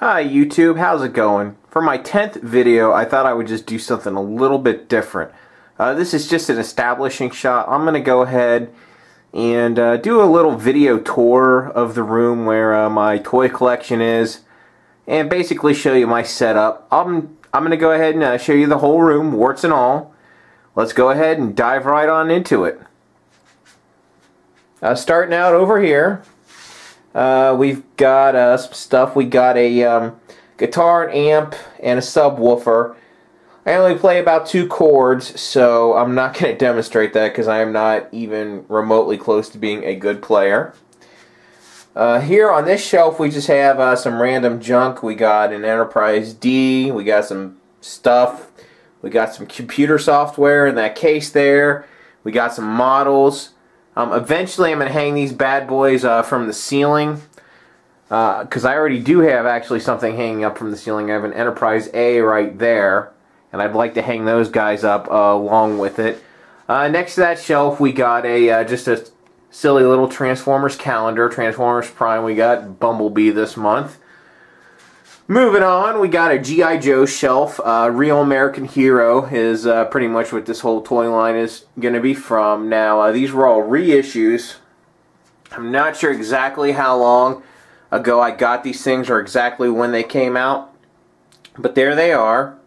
Hi YouTube, how's it going? For my 10th video, I thought I would just do something a little bit different. This is just an establishing shot. I'm going to go ahead and do a little video tour of the room where my toy collection is and basically show you my setup. I'm going to go ahead and show you the whole room, warts and all. Let's go ahead and dive right on into it. Starting out over here. We've got some stuff. We got a guitar, an amp, and a subwoofer. I only play about 2 chords, so I'm not going to demonstrate that because I am not even remotely close to being a good player. Here on this shelf we just have some random junk. We got an Enterprise D, we got some stuff, we got some computer software in that case there, we got some models. Eventually I'm going to hang these bad boys from the ceiling because I already do have actually something hanging up from the ceiling. I have an Enterprise A right there, and I'd like to hang those guys up along with it. Next to that shelf we got a just a silly little Transformers calendar, Transformers Prime. We got Bumblebee this month. Moving on, we got a G.I. Joe shelf. Real American Hero is pretty much what this whole toy line is going to be from. Now, these were all reissues. I'm not sure exactly how long ago I got these things or exactly when they came out, but there they are.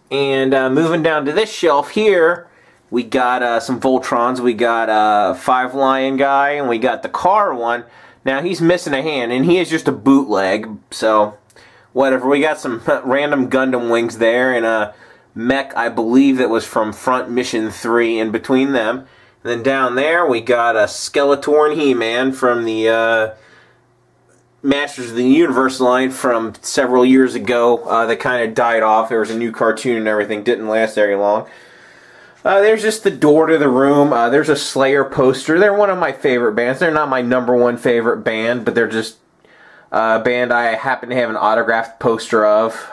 And moving down to this shelf here, we got some Voltrons. We got a Five Lion guy, and we got the car one. Now, he's missing a hand, and he is just a bootleg, so whatever. We got some random Gundam wings there, and a mech, I believe, that was from Front Mission 3 in between them. And then down there, we got a Skeletor and He-Man from the Masters of the Universe line from several years ago that kind of died off. There was a new cartoon and everything. Didn't last very long. There's just the door to the room. There's a Slayer poster. They're one of my favorite bands. They're not my #1 favorite band, but they're just a band I happen to have an autographed poster of.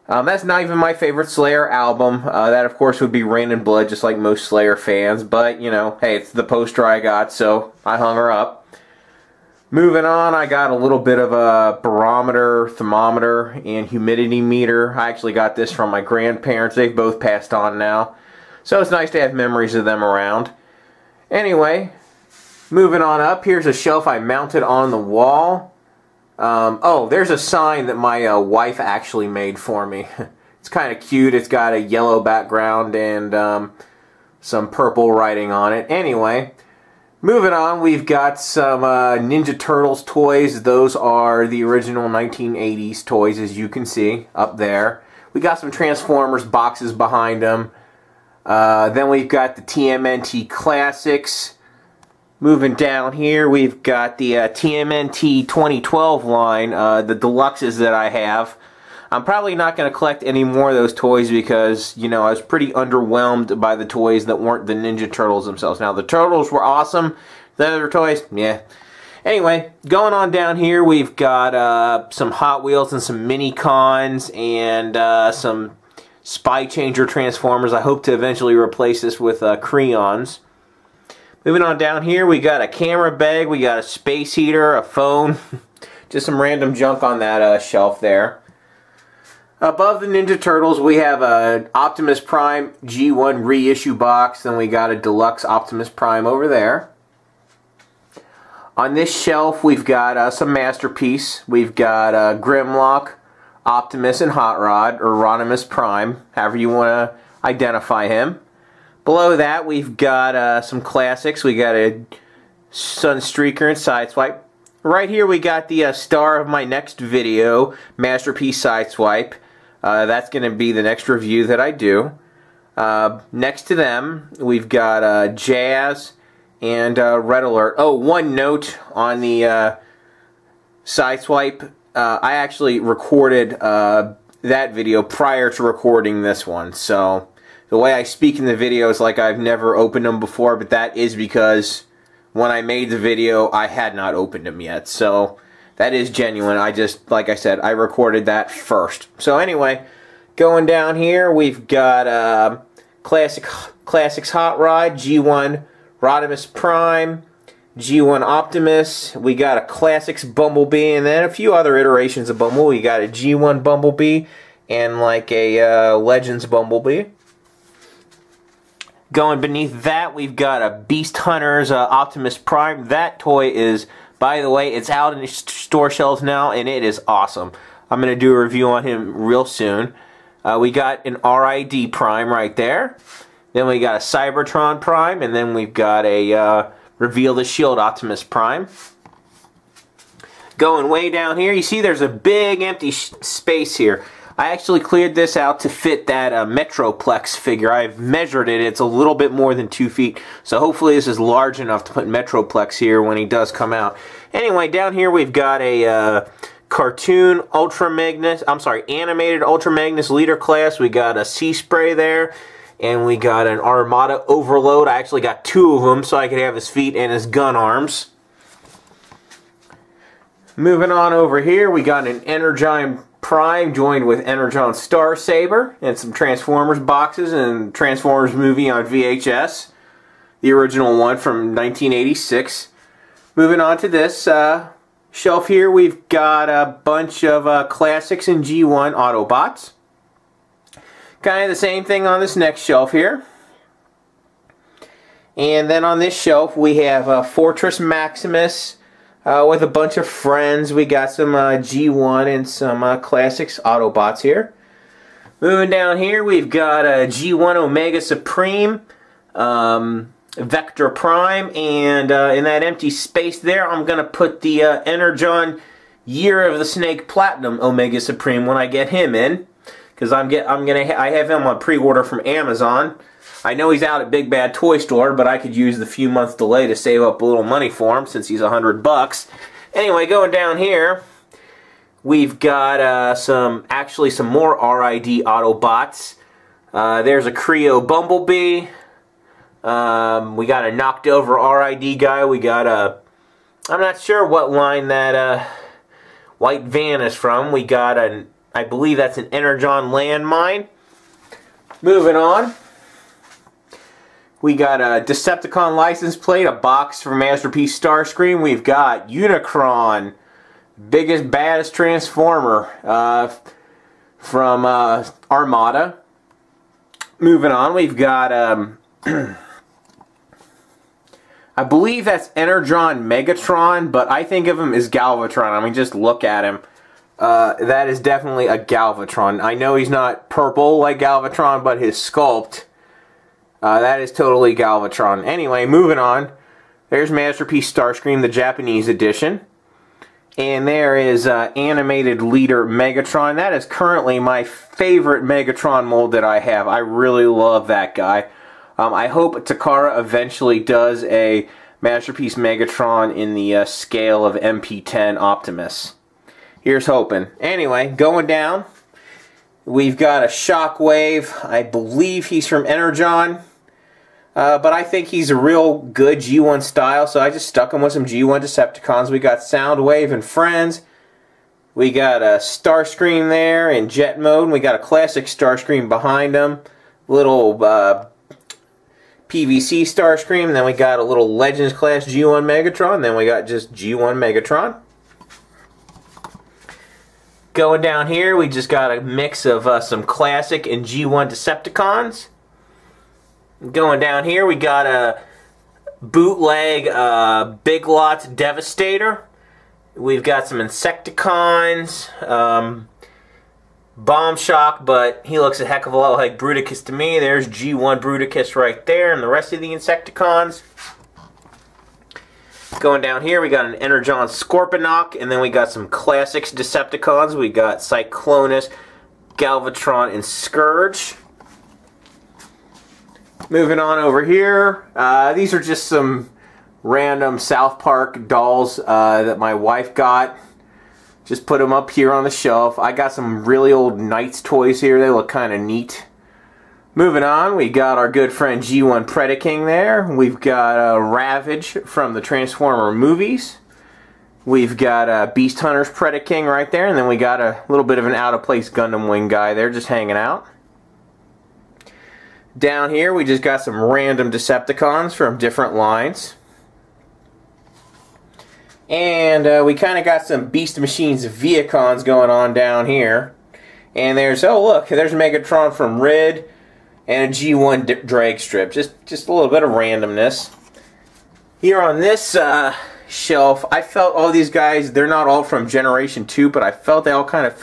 That's not even my favorite Slayer album. That, of course, would be Rain and Blood, just like most Slayer fans. But, you know, hey, it's the poster I got, so I hung her up. Moving on, I got a little bit of a barometer, thermometer, and humidity meter. I actually got this from my grandparents. They've both passed on now. So it's nice to have memories of them around. Anyway, moving on up, here's a shelf I mounted on the wall. Oh, there's a sign that my wife actually made for me. It's kind of cute. It's got a yellow background and some purple writing on it. Anyway, moving on, we've got some Ninja Turtles toys. Those are the original 1980s toys, as you can see up there. We got some Transformers boxes behind them. Then we've got the TMNT Classics. Moving down here, we've got the TMNT 2012 line, the deluxes that I have. I'm probably not going to collect any more of those toys because, you know, I was pretty underwhelmed by the toys that weren't the Ninja Turtles themselves. Now, the Turtles were awesome. The other toys, yeah. Anyway, going on down here, we've got some Hot Wheels and some Mini-Cons and some Spy Changer Transformers. I hope to eventually replace this with Creons. Moving on down here, we got a camera bag, we got a space heater, a phone, just some random junk on that shelf there. Above the Ninja Turtles, we have a Optimus Prime G1 reissue box, then we got a deluxe Optimus Prime over there. On this shelf, we've got some Masterpiece. We've got Grimlock, Optimus, and Hot Rod, or Rodimus Prime, however you want to identify him. Below that, we've got some classics. We got a Sunstreaker and Sideswipe. Right here, we got the star of my next video, Masterpiece Sideswipe. That's going to be the next review that I do. Next to them, we've got Jazz and Red Alert. Oh, one note on the Sideswipe. I actually recorded that video prior to recording this one, so the way I speak in the video is like I've never opened them before, but that is because when I made the video, I had not opened them yet, so that is genuine. I just, like I said, I recorded that first. So anyway, going down here, we've got Classics Hot Rod, G1 Rodimus Prime, G1 Optimus. We got a Classics Bumblebee, and then a few other iterations of Bumblebee. We got a G1 Bumblebee and like a Legends Bumblebee. Going beneath that, we've got a Beast Hunters Optimus Prime. That toy is, by the way, it's out in the store shelves now, and it is awesome. I'm going to do a review on him real soon. We got an RID Prime right there. Then we got a Cybertron Prime, and then we've got a Reveal the Shield Optimus Prime. Going way down here, you see there's a big empty space here. I actually cleared this out to fit that Metroplex figure. I've measured it. It's a little bit more than 2 feet. So hopefully this is large enough to put Metroplex here when he does come out. Anyway, down here we've got a cartoon Ultra Magnus, animated Ultra Magnus Leader class. We got a Sea Spray there. And we got an Armada Overload. I actually got 2 of them so I could have his feet and his gun arms. Moving on over here, we got an Energon Prime joined with Energon Star Saber and some Transformers boxes and Transformers movie on VHS. The original one from 1986. Moving on to this shelf here, we've got a bunch of Classics and G1 Autobots. Kind of the same thing on this next shelf here. And then on this shelf we have Fortress Maximus with a bunch of friends. We got some G1 and some Classics Autobots here. Moving down here we've got a G1 Omega Supreme, Vector Prime, and in that empty space there I'm going to put the Energon Year of the Snake Platinum Omega Supreme when I get him in. Because I have him on pre-order from Amazon. I know he's out at Big Bad Toy Store, but I could use the few month delay to save up a little money for him since he's $100. Anyway, going down here, we've got some more RID Autobots. There's a Creo Bumblebee. We got a knocked over RID guy. We got a, I'm not sure what line that white van is from. We got an, I believe that's an Energon Landmine. Moving on. We got a Decepticon license plate, a box from Masterpiece Starscream. We've got Unicron, biggest, baddest Transformer from Armada. Moving on, we've got, I believe that's Energon Megatron, but I think of him as Galvatron. I mean, just look at him. That is definitely a Galvatron. I know he's not purple like Galvatron, but his sculpt, that is totally Galvatron. Anyway, moving on. There's Masterpiece Starscream, the Japanese edition. And there is Animated Leader Megatron. That is currently my favorite Megatron mold that I have. I really love that guy. I hope Takara eventually does a Masterpiece Megatron in the scale of MP10 Optimus. Here's hoping. Anyway, going down, we've got a Shockwave. I believe he's from Energon. But I think he's a real good G1 style, so I just stuck him with some G1 Decepticons. We got Soundwave and Friends. We got a Starscream there in jet mode. And we got a classic Starscream behind him. Little PVC Starscream. And then we got a little Legends class G1 Megatron. Then we got just G1 Megatron. Going down here, we just got a mix of some classic and G1 Decepticons. Going down here, we got a bootleg Big Lots Devastator. We've got some Insecticons, Bomb Shock, but he looks a heck of a lot like Bruticus to me. There's G1 Bruticus right there, and the rest of the Insecticons. Going down here, we got an Energon Scorponok, and then we got some Classics Decepticons. We got Cyclonus, Galvatron, and Scourge. Moving on over here, these are just some random South Park dolls that my wife got. Just put them up here on the shelf. I got some really old Knights toys here. They look kind of neat. Moving on, we got our good friend G1 Predaking there. We've got Ravage from the Transformer movies. We've got Beast Hunters Predaking right there. And then we got a little bit of an out-of-place Gundam Wing guy there just hanging out. Down here, we just got some random Decepticons from different lines. And we kind of got some Beast Machines Viacons going on down here. And there's, oh look, there's Megatron from Rid and a G1 drag strip. Just a little bit of randomness. Here on this shelf, I felt all these guys, they're not all from Generation 2, but I felt they all kind of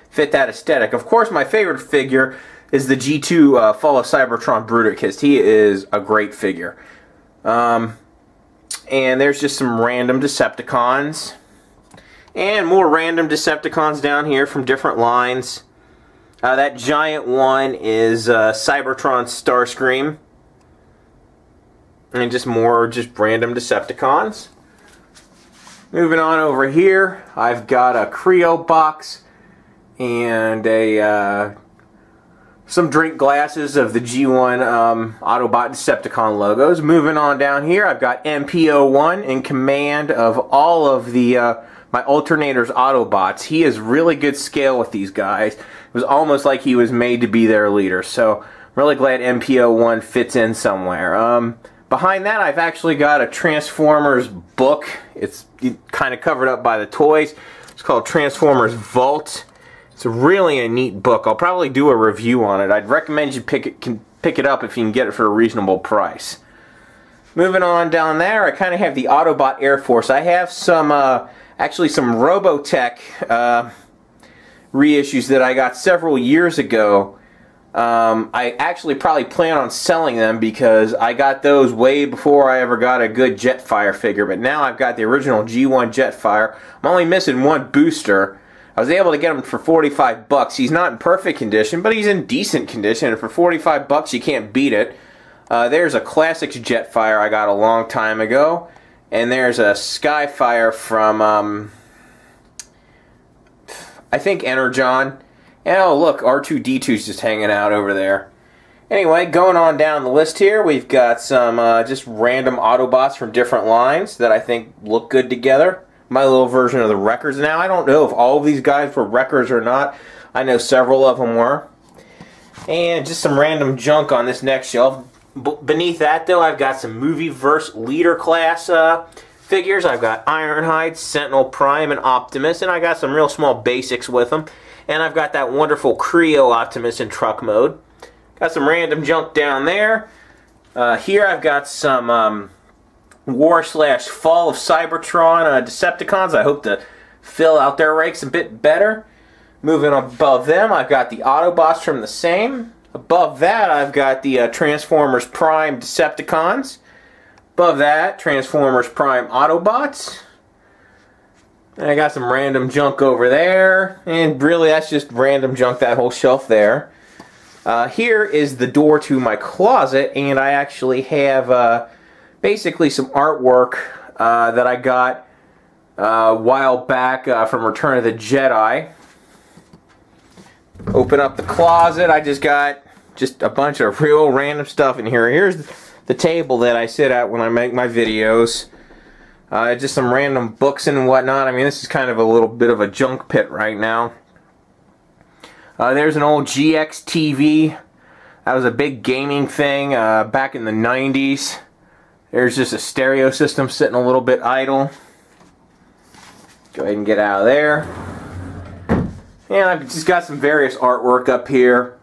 fit that aesthetic. Of course, my favorite figure is the G2 Fall of Cybertron Bruticus. He is a great figure. And there's just some random Decepticons. And more random Decepticons down here from different lines. That giant one is Cybertron Starscream. And just more random Decepticons. Moving on over here, I've got a Creo box and a some drink glasses of the G1 Autobot Decepticon logos. Moving on down here, I've got MP01 in command of all of the my Alternator's Autobots. He has really good scale with these guys. It was almost like he was made to be their leader. So I'm really glad MP01 fits in somewhere. Behind that, I've actually got a Transformers book. It's kind of covered up by the toys. It's called Transformers Vault. It's really a neat book. I'll probably do a review on it. I'd recommend you pick it up if you can get it for a reasonable price. Moving on down there, I kind of have the Autobot Air Force. I have some, actually some Robotech reissues that I got several years ago. I actually probably plan on selling them because I got those way before I ever got a good Jetfire figure. But now I've got the original G1 Jetfire. I'm only missing one booster. I was able to get him for 45 bucks. He's not in perfect condition, but he's in decent condition. And for 45 bucks, you can't beat it. There's a Classics Jetfire I got a long time ago. And there's a Skyfire from, I think, Energon. And oh, look, R2-D2's just hanging out over there. Anyway, going on down the list here, we've got some just random Autobots from different lines that I think look good together. My little version of the Wreckers. Now, I don't know if all of these guys were Wreckers or not. I know several of them were. And just some random junk on this next shelf. Beneath that, though, I've got some Movieverse Leader Class figures. I've got Ironhide, Sentinel Prime, and Optimus. And I got some real small basics with them. And I've got that wonderful Creo Optimus in truck mode. Got some random junk down there. Here I've got some War/Fall of Cybertron Decepticons. I hope to fill out their ranks a bit better. Moving above them, I've got the Autobots from the same. Above that, I've got the Transformers Prime Decepticons. Above that, Transformers Prime Autobots. And I got some random junk over there. And really, that's just random junk, that whole shelf there. Here is the door to my closet, and I actually have basically some artwork that I got a while back from Return of the Jedi. Open up the closet. I just got a bunch of real random stuff in here. Here's the table that I sit at when I make my videos. Just some random books and whatnot. I mean, this is kind of a little bit of a junk pit right now. There's an old GX TV. That was a big gaming thing back in the 90s. There's just a stereo system sitting a little bit idle. Go ahead and get out of there. And I've just got some various artwork up here.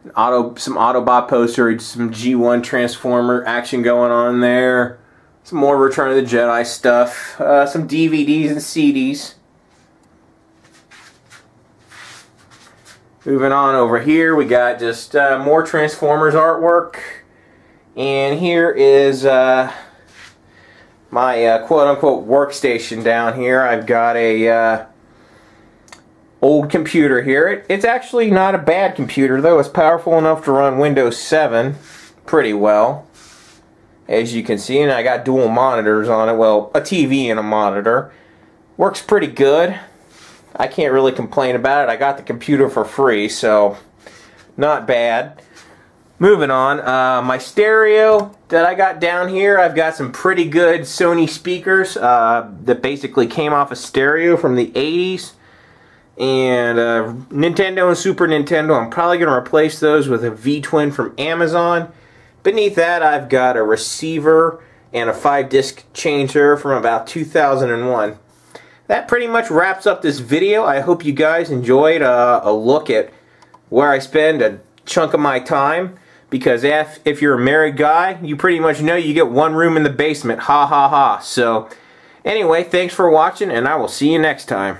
Some Autobot posters, some G1 Transformer action going on there. Some more Return of the Jedi stuff. Some DVDs and CDs. Moving on over here, we got just more Transformers artwork. And here is my quote-unquote workstation down here. I've got a old computer here. It's actually not a bad computer, though. It's powerful enough to run Windows 7 pretty well, as you can see. And I got dual monitors on it. Well, a TV and a monitor. Works pretty good. I can't really complain about it. I got the computer for free, so not bad. Moving on, my stereo that I got down here, I've got some pretty good Sony speakers that basically came off a stereo from the 80s. And Nintendo and Super Nintendo, I'm probably going to replace those with a V-Twin from Amazon. Beneath that, I've got a receiver and a 5-disc changer from about 2001. That pretty much wraps up this video. I hope you guys enjoyed a look at where I spend a chunk of my time, because if you're a married guy, you pretty much know you get one room in the basement. Ha ha ha. So anyway, thanks for watching, and I will see you next time.